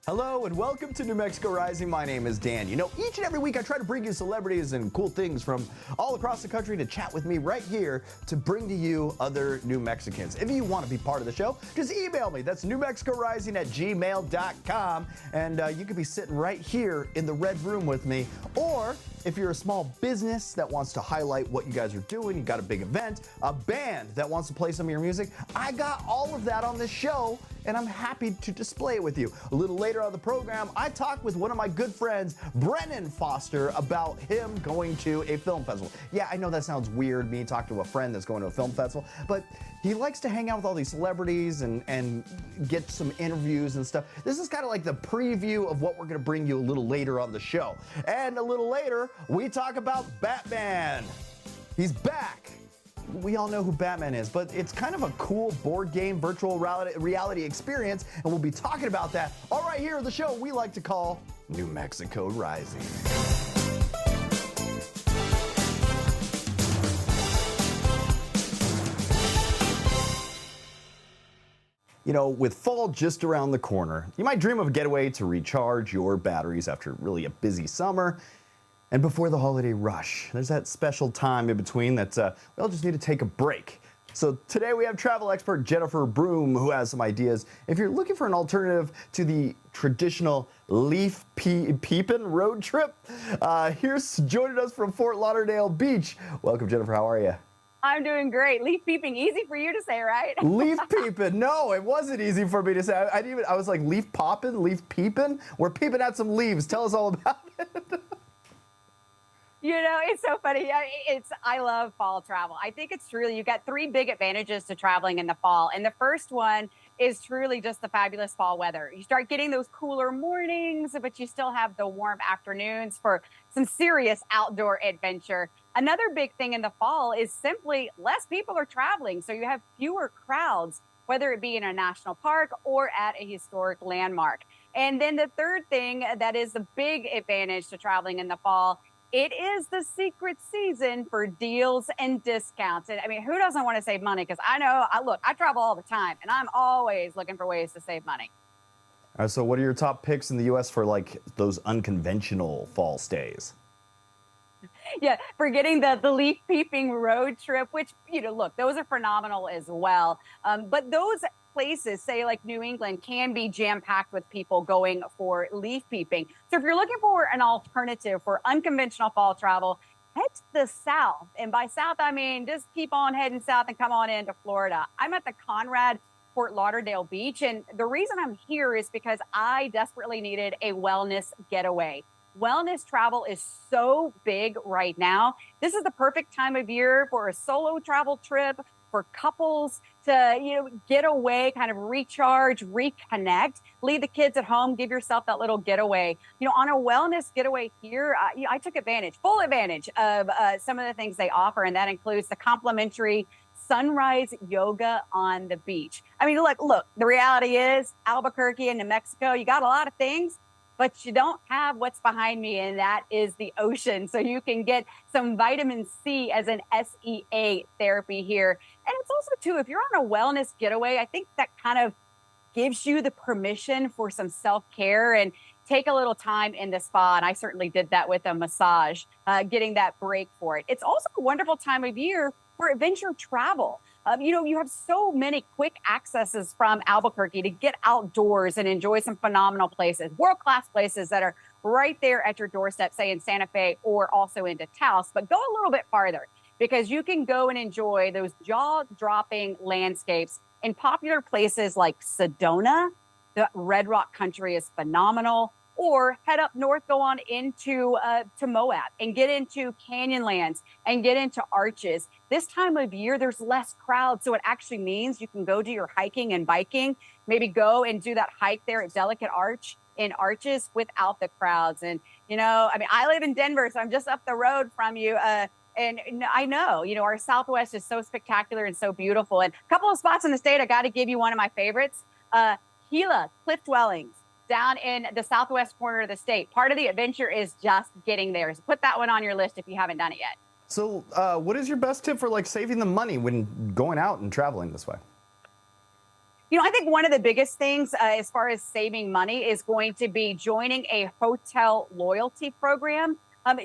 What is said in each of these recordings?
Hello and welcome to New Mexico Rising. My name is Dan. You know, each and every week I try to bring you celebrities and cool things from all across the country to chat with me right here to bring to you other New Mexicans. If you want to be part of the show, just email me. That's newmexicorising@gmail.com, and you could be sitting right here in the red room with me. Or if you're a small business that wants to highlight what you guys are doing, you got a big event, a band that wants to play some of your music, I got all of that on this show, and I'm happy to display it with you. A little later on the program, I talked with one of my good friends, Brennan Foster, about him going to a film festival. Yeah, I know that sounds weird, me talking to a friend that's going to a film festival, but he likes to hang out with all these celebrities and get some interviews and stuff. This is kind of like the preview of what we're going to bring you a little later on the show. And a little later, we talk about Batman. He's back. We all know who Batman is, but it's kind of a cool board game virtual reality experience, and we'll be talking about that all right here on the show we like to call New Mexico Rising. You know, with fall just around the corner, you might dream of a getaway to recharge your batteries after really a busy summer. And before the holiday rush, there's that special time in between that we all just need to take a break. So today we have travel expert Jennifer Broome, who has some ideas. If you're looking for an alternative to the traditional leaf peeping road trip, here's joining us from Fort Lauderdale Beach. Welcome, Jennifer. How are you? I'm doing great. Leaf peeping, easy for you to say, right? Leaf peeping. No, it wasn't easy for me to say. I was like, leaf popping, leaf peeping. We're peeping at some leaves. Tell us all about it. You know, it's so funny. I love fall travel. I think it's truly, you've got three big advantages to traveling in the fall. And the first one is truly just the fabulous fall weather. You start getting those cooler mornings, but you still have the warm afternoons for some serious outdoor adventure. Another big thing in the fall is simply less people are traveling. So you have fewer crowds, whether it be in a national park or at a historic landmark. And then the third thing that is the big advantage to traveling in the fall, it is the secret season for deals and discounts. And I mean, who doesn't want to save money? Because I know, I travel all the time and I'm always looking for ways to save money. All right, so what are your top picks in the U.S. for like those unconventional fall stays? Yeah, forgetting the leaf peeping road trip, which, you know, look, those are phenomenal as well. But those places, say like New England, can be jam-packed with people going for leaf peeping. So if you're looking for an alternative for unconventional fall travel, head to the south. And by south, I mean, just keep on heading south and come on into Florida. I'm at the Conrad Fort Lauderdale Beach. And the reason I'm here is because I desperately needed a wellness getaway. Wellness travel is so big right now. This is the perfect time of year for a solo travel trip, for couples to, you know, get away, kind of recharge, reconnect, leave the kids at home, give yourself that little getaway. You know, on a wellness getaway here, I took full advantage of some of the things they offer, and that includes the complimentary sunrise yoga on the beach. I mean, look, the reality is Albuquerque and New Mexico, you got a lot of things, but you don't have what's behind me, and that is the ocean. So you can get some vitamin C as an SEA therapy here. And it's also, too, if you're on a wellness getaway, I think that kind of gives you the permission for some self-care and take a little time in the spa. And I certainly did that with a massage, getting that break for it. It's also a wonderful time of year for adventure travel. You know, you have so many quick accesses from Albuquerque to get outdoors and enjoy some phenomenal places, world-class places that are right there at your doorstep, say in Santa Fe or also into Taos. But go a little bit farther, because you can go and enjoy those jaw-dropping landscapes in popular places like Sedona. The Red Rock country is phenomenal. Or head up north, go on into to Moab and get into Canyonlands and get into Arches. This time of year, there's less crowds, so it actually means you can go do your hiking and biking, maybe go and do that hike there at Delicate Arch in Arches without the crowds. And, you know, I mean, I live in Denver, so I'm just up the road from you. And I know, you know, our Southwest is so spectacular and so beautiful. And a couple of spots in the state, I got to give you one of my favorites. Gila Cliff Dwellings, down in the southwest corner of the state. Part of the adventure is just getting there. So put that one on your list if you haven't done it yet. So what is your best tip for like saving the money when going out and traveling this way? I think one of the biggest things as far as saving money is going to be joining a hotel loyalty program,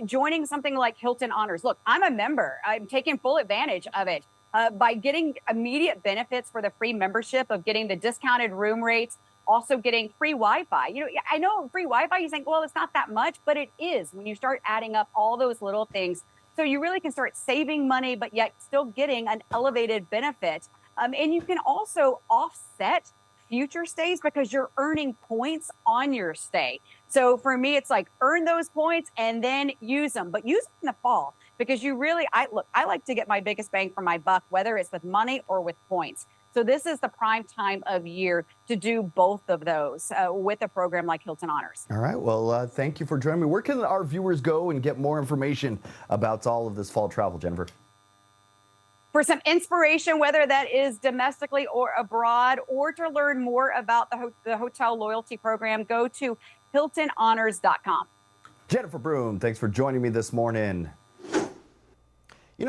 joining something like Hilton Honors. Look, I'm a member. I'm taking full advantage of it by getting immediate benefits for the free membership of getting the discounted room rates, also getting free Wi-Fi. I know free Wi-Fi, you think, well, it's not that much, but it is when you start adding up all those little things. So you really can start saving money, but yet still getting an elevated benefit. And you can also offset future stays because you're earning points on your stay. So for me, it's like earn those points and then use them, but use them in the fall because I like to get my biggest bang for my buck, whether it's with money or with points. So this is the prime time of year to do both of those with a program like Hilton Honors. All right. Well, thank you for joining me. Where can our viewers go and get more information about all of this fall travel, Jennifer? For some inspiration, whether that is domestically or abroad, or to learn more about the hotel loyalty program, go to HiltonHonors.com. Jennifer Broome, thanks for joining me this morning.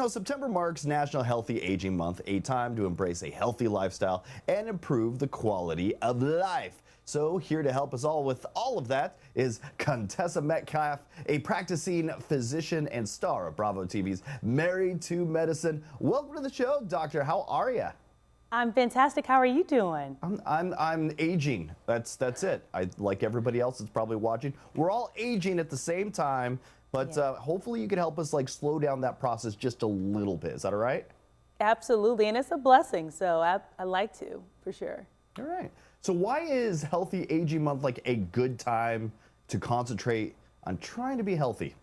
September marks National Healthy Aging Month, a time to embrace a healthy lifestyle and improve the quality of life. So here to help us all with all of that is Contessa Metcalfe, a practicing physician and star of Bravo TV's Married to Medicine. Welcome to the show, doctor. How are you? I'm fantastic. How are you doing? I'm aging. That's it. Like everybody else that's probably watching, we're all aging at the same time. But hopefully you can help us slow down that process just a little bit. Is that all right? Absolutely, and it's a blessing, so I like to, for sure. All right. So why is Healthy Aging Month a good time to concentrate on trying to be healthy?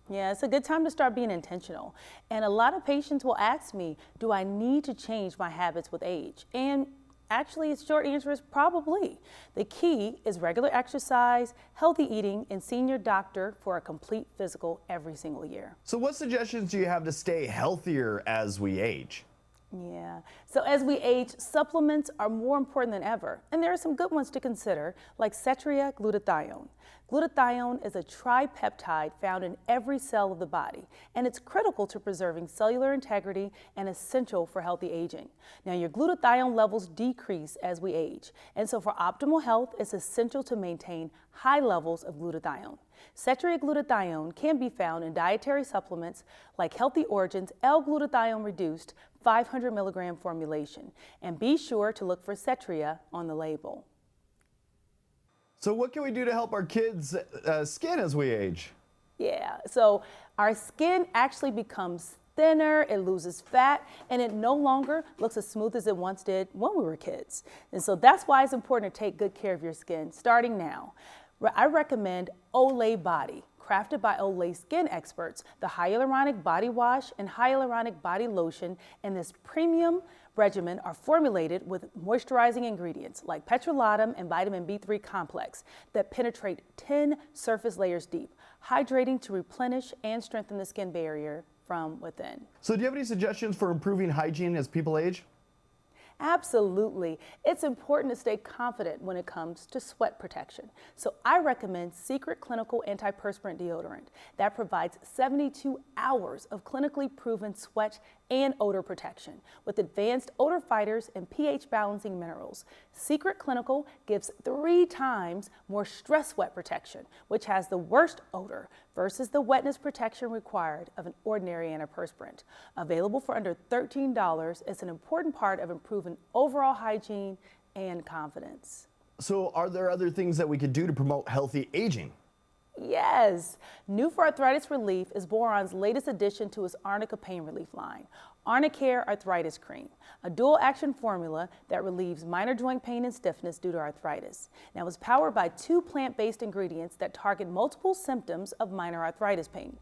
Yeah, it's a good time to start being intentional. And a lot of patients will ask me, do I need to change my habits with age? And actually, its short answer is probably. The key is regular exercise, healthy eating, and seeing your doctor for a complete physical every single year. So what suggestions do you have to stay healthier as we age? Yeah, so as we age, supplements are more important than ever. And there are some good ones to consider, like Cetria glutathione. Glutathione is a tripeptide found in every cell of the body, and it's critical to preserving cellular integrity and essential for healthy aging. Now, your glutathione levels decrease as we age, and so for optimal health, it's essential to maintain high levels of glutathione. Cetria glutathione can be found in dietary supplements like Healthy Origin's L-glutathione reduced 500 milligram formulation, and be sure to look for Cetria on the label. So what can we do to help our kids' skin as we age? Yeah, so our skin actually becomes thinner, it loses fat, and it no longer looks as smooth as it once did when we were kids. And so that's why it's important to take good care of your skin starting now. I recommend Olay Body, crafted by Olay skin experts, the hyaluronic body wash and hyaluronic body lotion in this premium regimen are formulated with moisturizing ingredients like petrolatum and vitamin B3 complex that penetrate 10 surface layers deep, hydrating to replenish and strengthen the skin barrier from within. So do you have any suggestions for improving hygiene as people age? Absolutely. It's important to stay confident when it comes to sweat protection. So I recommend Secret Clinical Antiperspirant Deodorant that provides 72 hours of clinically proven sweat and odor protection with advanced odor fighters and pH balancing minerals. Secret Clinical gives 3 times more stress sweat protection, which has the worst odor versus the wetness protection required of an ordinary antiperspirant. Available for under $13, it's an important part of improving overall hygiene and confidence. So are there other things that we could do to promote healthy aging? Yes. New for arthritis relief is Boron's latest addition to his Arnica pain relief line, Arnicare Arthritis Cream, a dual-action formula that relieves minor joint pain and stiffness due to arthritis. Now, it's powered by 2 plant-based ingredients that target multiple symptoms of minor arthritis pain.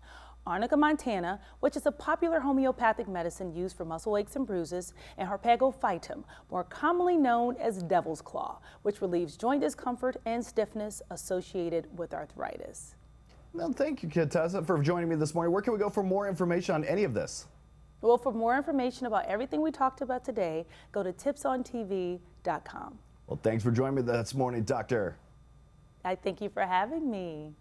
Arnica montana, which is a popular homeopathic medicine used for muscle aches and bruises, and Harpago phytum, more commonly known as devil's claw, which relieves joint discomfort and stiffness associated with arthritis. Well, thank you, Contessa, for joining me this morning. Where can we go for more information on any of this? Well, for more information about everything we talked about today, go to tipsontv.com. Well, thanks for joining me this morning, Doctor. I thank you for having me.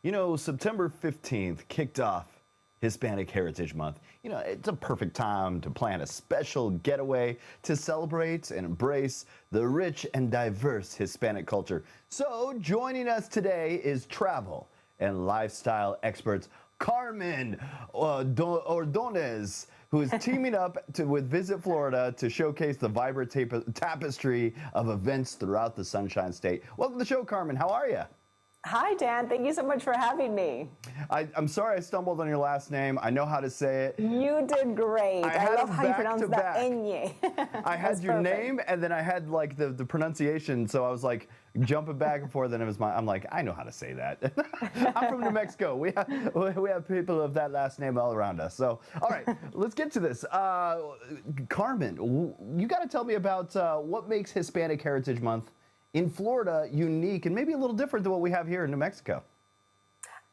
You know, September 15th kicked off Hispanic Heritage Month. You know, it's a perfect time to plan a special getaway to celebrate and embrace the rich and diverse Hispanic culture. So joining us today is travel and lifestyle experts Carmen Ordonez, who is teaming up with Visit Florida to showcase the vibrant tapestry of events throughout the Sunshine State. Welcome to the show, Carmen. How are you? Hi, Dan. Thank you so much for having me. I'm sorry I stumbled on your last name. I know how to say it. You did great. I love how you pronounce that enye. I had your name, and then I had like the pronunciation, so I was like jumping back and forth, and I'm like, I know how to say that. I'm from New Mexico. We have people of that last name all around us. So, all right, let's get to this. Carmen, you got to tell me about what makes Hispanic Heritage Month in Florida unique and maybe a little different than what we have here in New Mexico.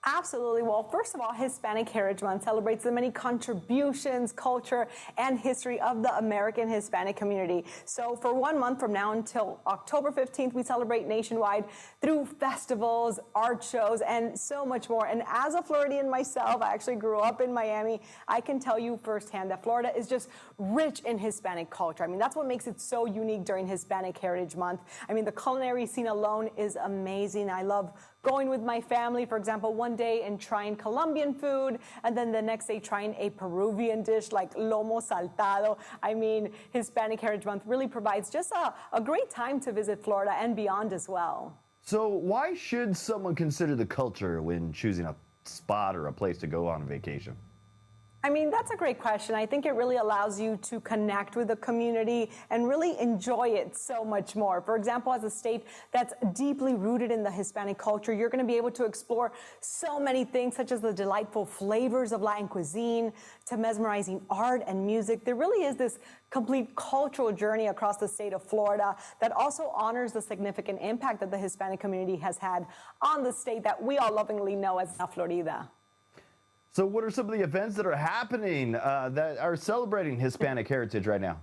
Absolutely. Well, first of all, Hispanic Heritage Month celebrates the many contributions, culture, and history of the American Hispanic community. So for 1 month from now until October 15th, we celebrate nationwide through festivals, art shows, and so much more. And as a Floridian myself, I actually grew up in Miami. I can tell you firsthand that Florida is just rich in Hispanic culture. I mean, that's what makes it so unique during Hispanic Heritage Month. I mean, the culinary scene alone is amazing. I love going with my family, for example, one day and trying Colombian food, and then the next day trying a Peruvian dish like lomo saltado. I mean, Hispanic Heritage Month really provides just a great time to visit Florida and beyond as well. So why should someone consider the culture when choosing a spot or a place to go on vacation? I mean, that's a great question. I think it really allows you to connect with the community and really enjoy it so much more. For example, as a state that's deeply rooted in the Hispanic culture, you're going to be able to explore so many things, such as the delightful flavors of Latin cuisine, to mesmerizing art and music. There really is this complete cultural journey across the state of Florida that also honors the significant impact that the Hispanic community has had on the state that we all lovingly know as La Florida. So what are some of the events that are happening that are celebrating Hispanic heritage right now?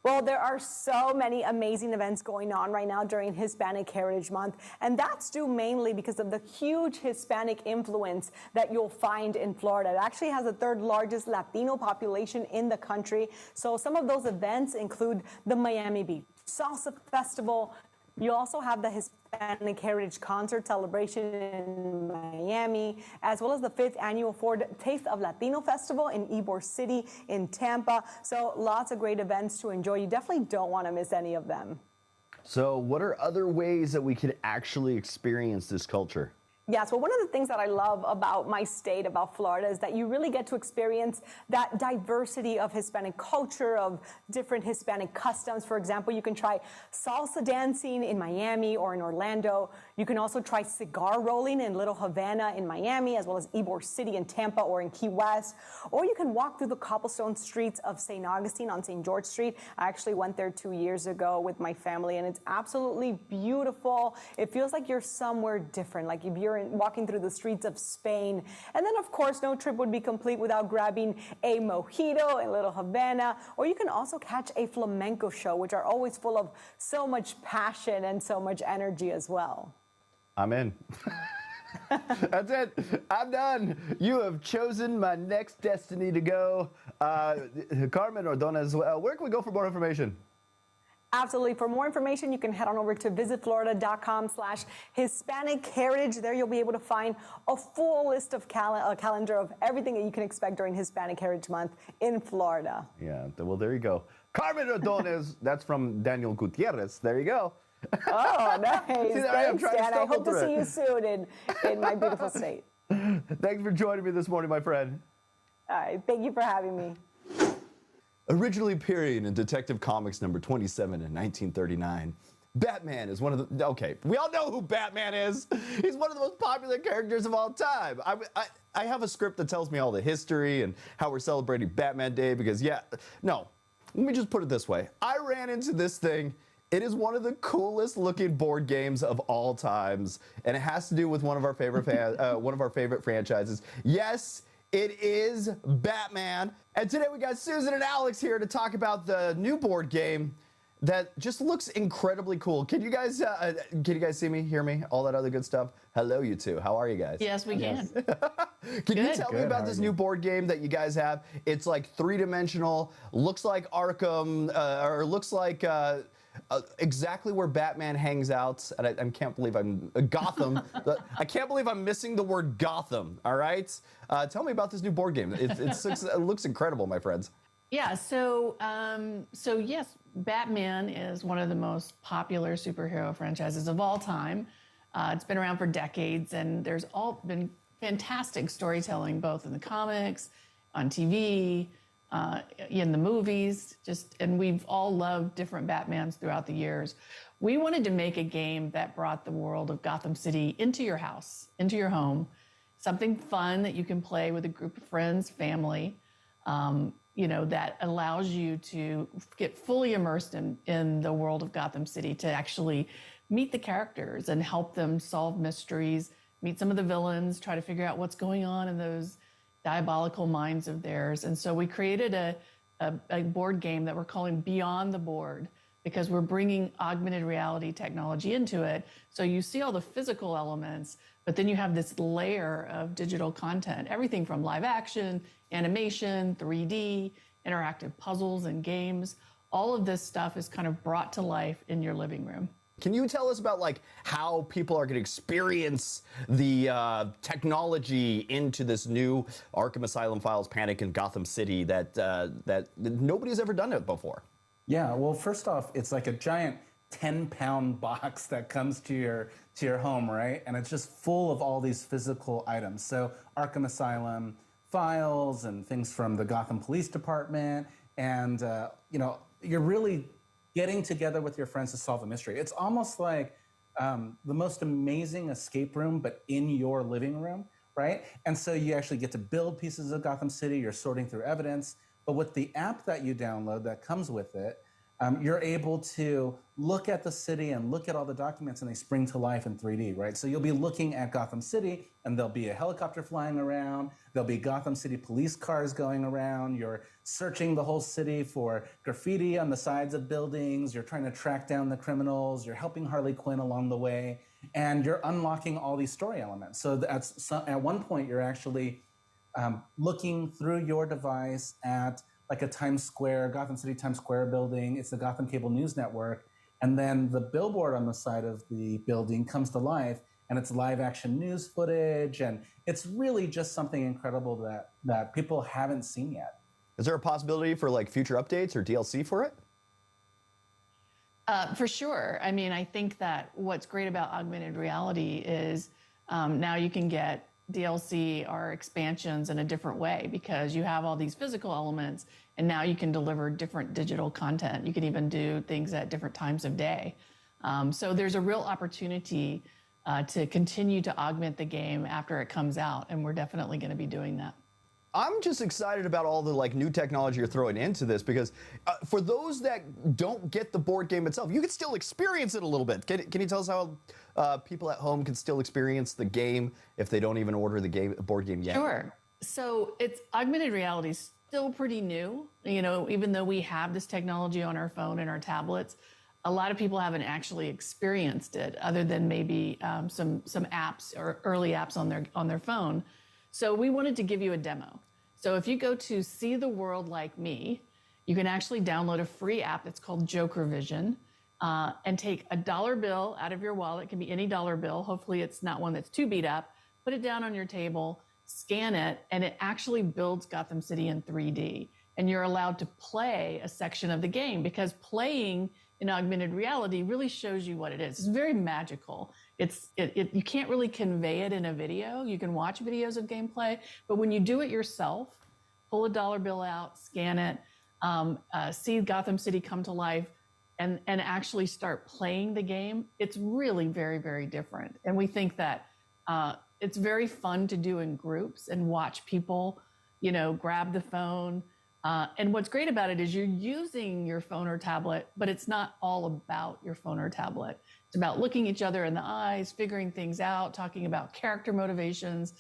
Well, there are so many amazing events going on right now during Hispanic Heritage Month, and that's due mainly because of the huge Hispanic influence that you'll find in Florida. It actually has the third largest Latino population in the country. So some of those events include the Miami Beach Salsa Festival. You also have the Hispanic Heritage Concert Celebration in Miami, as well as the 5th annual Ford Taste of Latino Festival in Ybor City in Tampa. So lots of great events to enjoy. You definitely don't want to miss any of them. So what are other ways that we can actually experience this culture? Yes, well, one of the things that I love about my state, about Florida, is that you really get to experience that diversity of Hispanic culture, of different Hispanic customs. For example, you can try salsa dancing in Miami or in Orlando. You can also try cigar rolling in Little Havana in Miami, as well as Ybor City in Tampa or in Key West. Or you can walk through the cobblestone streets of St. Augustine on St. George Street. I actually went there 2 years ago with my family, and it's absolutely beautiful. It feels like you're somewhere different, like if you're walking through the streets of Spain. And then, of course, no trip would be complete without grabbing a mojito in Little Havana. Or you can also catch a flamenco show, which are always full of so much passion and so much energy as well. I'm in. That's it. I'm done. You have chosen my next destiny to go. Carmen Ordonez, where can we go for more information? Absolutely. For more information, you can head on over to visitflorida.com/Hispanic Heritage. There you'll be able to find a full list of calendar of everything that you can expect during Hispanic Heritage Month in Florida. Yeah, well, there you go. Carmen Ordonez, that's from Daniel Gutierrez. There you go. Oh, nice. Thanks, Dan. I hope to see you it. soon in my beautiful state. Thanks for joining me this morning, my friend. All right. Thank you for having me. Originally appearing in Detective Comics number 27 in 1939, Batman is one of the, okay, we all know who Batman is. He's one of the most popular characters of all time. I have a script that tells me all the history and how we're celebrating Batman Day because, let me just put it this way. I ran into this thing. It is one of the coolest looking board games of all times, and it has to do with one of our favorite franchises. Yes, it is Batman. And today we got Susan and Alex here to talk about the new board game that just looks incredibly cool. Can you guys see me, hear me, all that other good stuff? Hello, you two. How are you guys? Yes, we can. Can you tell me about this new board game that you guys have? It's like three-dimensional, looks like Arkham, or looks like exactly where Batman hangs out. And I can't believe I'm Gotham. I can't believe I'm missing the word Gotham. All right, tell me about this new board game. It looks incredible, my friends. Yeah, so yes, Batman is one of the most popular superhero franchises of all time. It's been around for decades, and there's all been fantastic storytelling, both in the comics, on TV, in the movies, and we've all loved different Batmans throughout the years. We wanted to make a game that brought the world of Gotham City into your house, into your home, something fun that you can play with a group of friends, family, that allows you to get fully immersed in the world of Gotham City, to actually meet the characters and help them solve mysteries, meet some of the villains, try to figure out what's going on in those diabolical minds of theirs. And so we created a board game that we're calling Beyond the Board, because we're bringing augmented reality technology into it. So you see all the physical elements, but then you have this layer of digital content, everything from live action, animation, 3D, interactive puzzles and games. All of this stuff is kind of brought to life in your living room. Can you tell us about like how people are going to experience the technology into this new Arkham Asylum Files Panic in Gotham City that nobody's ever done it before? Yeah, well, first off, it's like a giant 10-pound box that comes to your home, right? And it's just full of all these physical items. So Arkham Asylum files and things from the Gotham Police Department, and you're really getting together with your friends to solve a mystery. It's almost like the most amazing escape room, but in your living room, right? And so you actually get to build pieces of Gotham City. You're sorting through evidence. But with the app that you download that comes with it, you're able to look at the city and look at all the documents, and they spring to life in 3D, right? So you'll be looking at Gotham City, and there'll be a helicopter flying around. There'll be Gotham City police cars going around. You're searching the whole city for graffiti on the sides of buildings. You're trying to track down the criminals. You're helping Harley Quinn along the way, and you're unlocking all these story elements. So at one point, you're actually looking through your device at like a Gotham City Times Square building. It's the Gotham Cable News Network. And then the billboard on the side of the building comes to life, and it's live action news footage. And it's really just something incredible that people haven't seen yet. Is there a possibility for like future updates or DLC for it? For sure. I mean, I think that what's great about augmented reality is now you can get DLC or expansions in a different way, because you have all these physical elements, and now you can deliver different digital content. You can even do things at different times of day. So there's a real opportunity to continue to augment the game after it comes out, and we're definitely going to be doing that. I'm just excited about all the like new technology you're throwing into this, because for those that don't get the board game itself, you can still experience it a little bit. Can you tell us how people at home can still experience the game if they don't even order the board game yet? Sure. So it's augmented reality is still pretty new. Even though we have this technology on our phone and our tablets, a lot of people haven't actually experienced it, other than maybe some apps or early apps on their phone. So we wanted to give you a demo. So if you go to See the World Like Me, you can actually download a free app that's called Joker Vision, and take a dollar bill out of your wallet. It can be any dollar bill. Hopefully it's not one that's too beat up. Put it down on your table, scan it, and it actually builds Gotham City in 3D. And you're allowed to play a section of the game, because playing in augmented reality really shows you what it is. It's very magical. You can't really convey it in a video. You can watch videos of gameplay, but when you do it yourself, pull a dollar bill out, scan it, see Gotham City come to life, and actually start playing the game, it's really very, very different. And we think that it's very fun to do in groups and watch people, grab the phone. And what's great about it is you're using your phone or tablet, but it's not all about your phone or tablet. It's about looking each other in the eyes, figuring things out, talking about character motivations,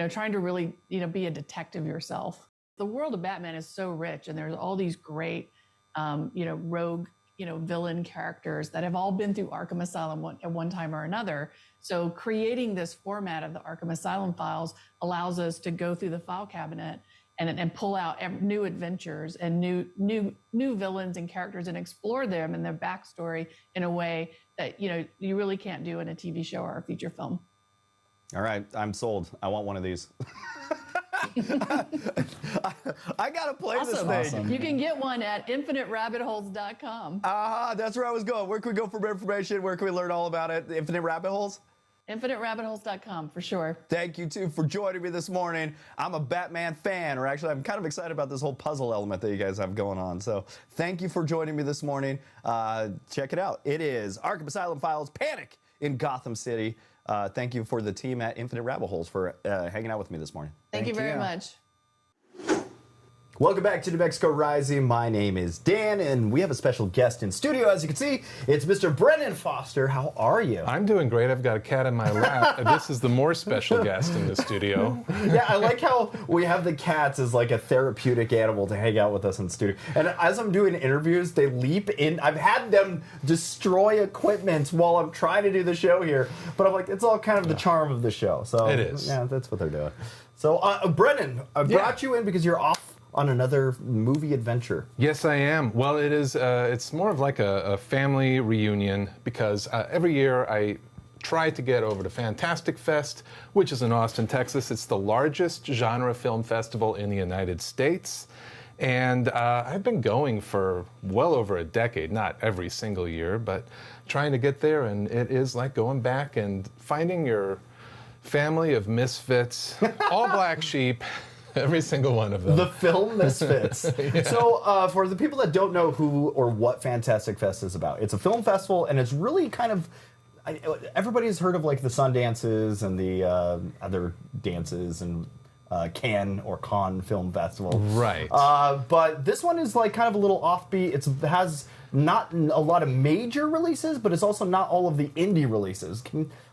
trying to really, be a detective yourself. The world of Batman is so rich, and there's all these great, rogue villain characters that have all been through Arkham Asylum at one time or another. So creating this format of the Arkham Asylum files allows us to go through the file cabinet and pull out new adventures and new villains and characters and explore them and their backstory in a way that you really can't do in a TV show or a feature film. All right, I'm sold. I want one of these. I gotta play this thing. Awesome. You can get one at infiniterabbitholes.com. That's where I was going. Where can we go for more information? Where can we learn all about it? Infinite Rabbit Holes? infiniterabbitholes.com for sure. Thank you, too, for joining me this morning. I'm a Batman fan, or actually, I'm kind of excited about this whole puzzle element that you guys have going on. So thank you for joining me this morning. Check it out. It is Arkham Asylum Files Panic in Gotham City. Thank you for the team at Infinite Rabbit Holes for hanging out with me this morning. Thank you very much. Welcome back to New Mexico Rising. My name is Dan, and we have a special guest in studio. As you can see, it's Mr. Brennan Foster. How are you? I'm doing great. I've got a cat in my lap. This is the more special guest in the studio. Yeah, I like how we have the cats as like a therapeutic animal to hang out with us in the studio. And as I'm doing interviews, they leap in. I've had them destroy equipment while I'm trying to do the show here. But I'm like, it's all kind of the charm of the show. So it is. Yeah, that's what they're doing. So, Brennan, I brought you in because you're off on another movie adventure. Yes, I am. Well, it is. It's more of like a family reunion because every year I try to get over to Fantastic Fest, which is in Austin, Texas. It's the largest genre film festival in the United States. And I've been going for well over a decade, not every single year, but trying to get there. And it is like going back and finding your family of misfits, all black sheep. Every single one of them. The film Misfits. Yeah. So for the people that don't know who or what Fantastic Fest is about, it's a film festival, and it's really kind of, everybody's heard of like the Sundances and the other dances and Cannes or Cannes Film Festival. Right. But this one is like kind of a little offbeat. It has not a lot of major releases, but it's also not all of the indie releases.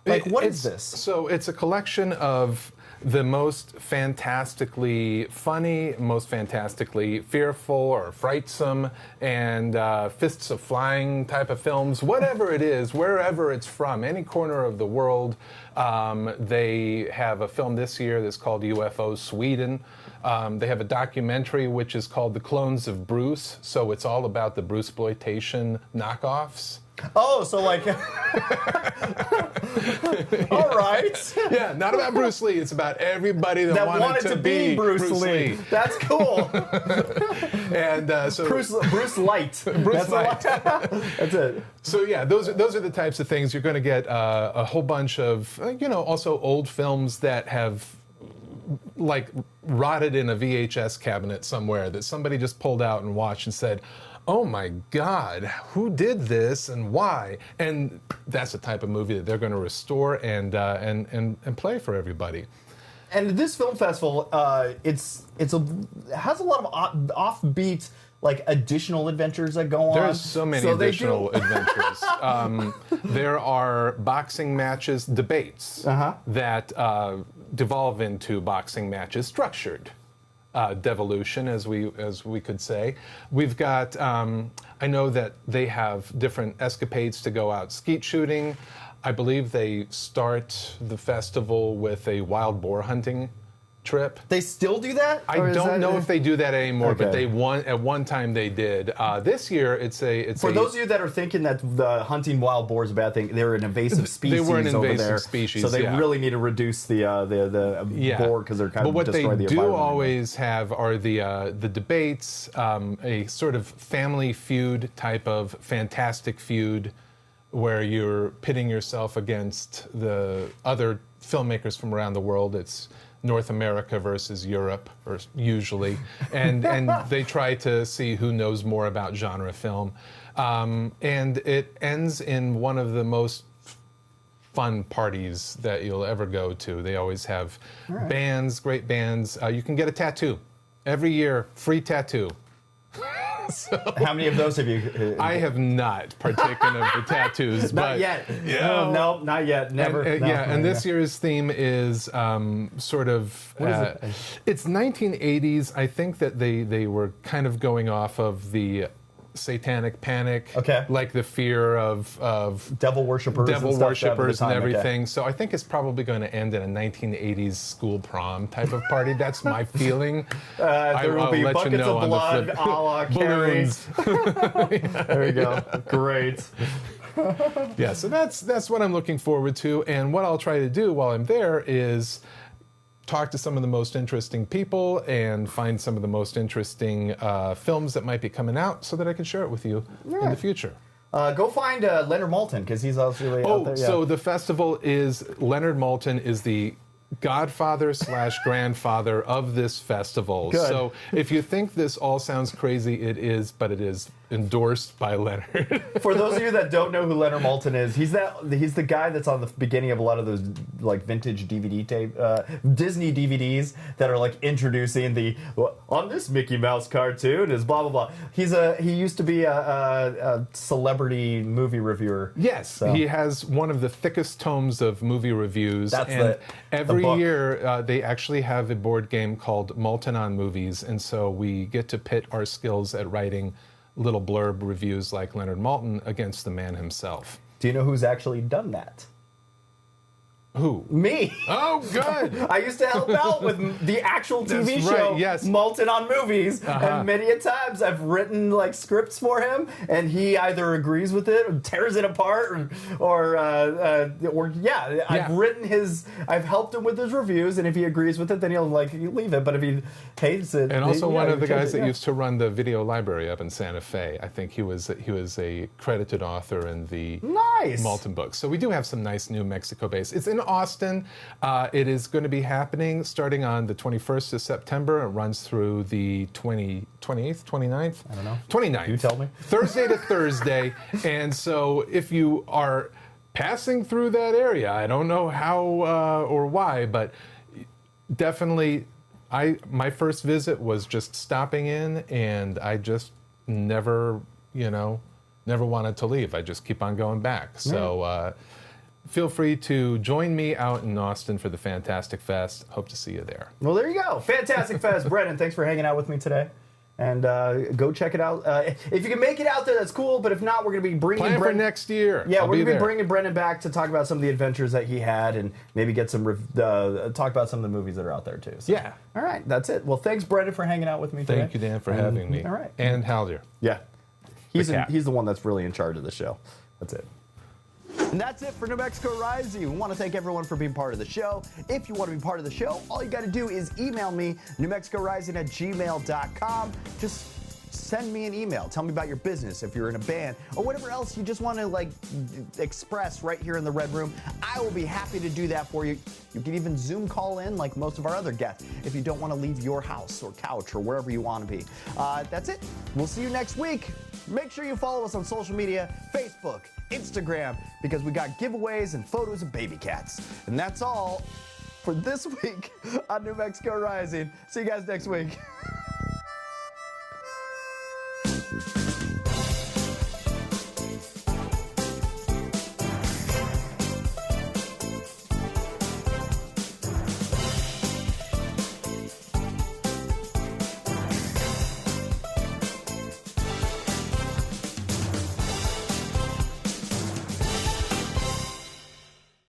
What is this? So it's a collection of the most fantastically funny, most fantastically fearful or frightsome, and fists of flying type of films, whatever it is, wherever it's from, any corner of the world. They have a film this year that's called UFO Sweden. They have a documentary which is called The Clones of Bruce, so it's all about the Bruceploitation knockoffs. Oh, so like, all right. Yeah, not about Bruce Lee. It's about everybody that wanted to be Bruce Lee. That's cool. And so Bruce Light. Bruce Light. That's it. So yeah, those are the types of things you're going to get. A whole bunch of also old films that have like rotted in a VHS cabinet somewhere that somebody just pulled out and watched and said, oh my God, who did this and why? And that's the type of movie that they're going to restore and play for everybody. And this film festival, has a lot of offbeat, like additional adventures that go on. There's so many additional adventures. There are boxing matches, debates that devolve into boxing matches, structured. Devolution, as we could say. We've got, I know that they have different escapades to go out skeet shooting. I believe they start the festival with a wild boar hunting trip. They still do that? I don't know if they do that anymore, but at one time they did. This year it's for those of you that are thinking that the hunting wild boar is a bad thing, they're an invasive species. They were an invasive over there, species, so they really need to reduce the boar because they're kind of destroying the environment. But what they do always have are the debates, a sort of family feud type of fantastic feud, where you're pitting yourself against the other filmmakers from around the world. It's North America versus Europe, or usually, and they try to see who knows more about genre film, and it ends in one of the most fun parties that you'll ever go to. They always have bands, great bands. You can get a tattoo every year, free tattoo. So, how many of those have you? I have not partaken of the tattoos. Not but, yet. No, not yet. Never. And this year's theme is sort of. What is it? It's 1980s. I think that they were kind of going off of the satanic panic, Okay. like the fear of Devil worshippers devil and stuff worshippers at and the time, okay. everything. So I think it's probably going to end in a 1980s school prom type of party. That's my feeling. There will be let you buckets know of on the blood, flip. a la Carrie. There you go. Great. Yeah, so that's what I'm looking forward to. And what I'll try to do while I'm there is talk to some of the most interesting people and find some of the most interesting films that might be coming out so that I can share it with you in the future. Go find Leonard Maltin, because he's also really out there. Yeah. So the festival is, Leonard Maltin is the godfather / grandfather of this festival. Good. So if you think this all sounds crazy, it is, but it is endorsed by Leonard. For those of you that don't know who Leonard Maltin is, he's the guy that's on the beginning of a lot of those like vintage DVD tape, Disney DVDs that are like introducing on this Mickey Mouse cartoon is blah blah blah. He used to be a celebrity movie reviewer. Yes, So. he has one of the thickest tomes of movie reviews. That's and every book. year they actually have a board game called Maltin on Movies, and so we get to pit our skills at writing little blurb reviews like Leonard Maltin against the man himself. Do you know who's actually done that? Who? Me. Oh, good. I used to help out with the actual TV That's right, show, yes. Maltin on Movies, and many a times I've written like scripts for him, and he either agrees with it, or tears it apart, or I've written I've helped him with his reviews, and if he agrees with it, then he'll like leave it, but if he hates it, And also one of the guys that yeah. used to run the video library up in Santa Fe. I think he was a credited author in the Nice. Maltin books. So we do have some nice New Mexico base. It's in Austin. It is going to be happening starting on the 21st of September. It runs through the 28th, 29th? I don't know. 29th. You tell me. Thursday to Thursday. And so if you are passing through that area, I don't know how or why, but definitely my first visit was just stopping in, and I just never wanted to leave. I just keep on going back. So feel free to join me out in Austin for the Fantastic Fest. Hope to see you there. Well, there you go. Fantastic Fest. Brennan, thanks for hanging out with me today. And go check it out. If you can make it out there, that's cool. But if not, we're going to be bringing Plan for Brennan next year. Yeah, I'll we're be going to be there. bringing Brennan back to talk about some of the adventures that he had, and maybe get some talk about some of the movies that are out there too. So, Yeah. All right, that's it. Well, thanks, Brennan, for hanging out with me today. Thank you, Dan, for having me. All right. And Haldir. Yeah, he's cat. the one that's really in charge of the show. That's it. And that's it for New Mexico Rising. We want to thank everyone for being part of the show. If you want to be part of the show, all you got to do is email me, newmexicorising@gmail.com. Just send me an email. Tell me about your business, if you're in a band, or whatever else you just want to like express right here in the Red Room. I will be happy to do that for you. You can even Zoom call in like most of our other guests if you don't want to leave your house or couch or wherever you want to be. That's it. We'll see you next week. Make sure you follow us on social media, Facebook, Instagram, because we got giveaways and photos of baby cats. And that's all for this week on New Mexico Rising. See you guys next week.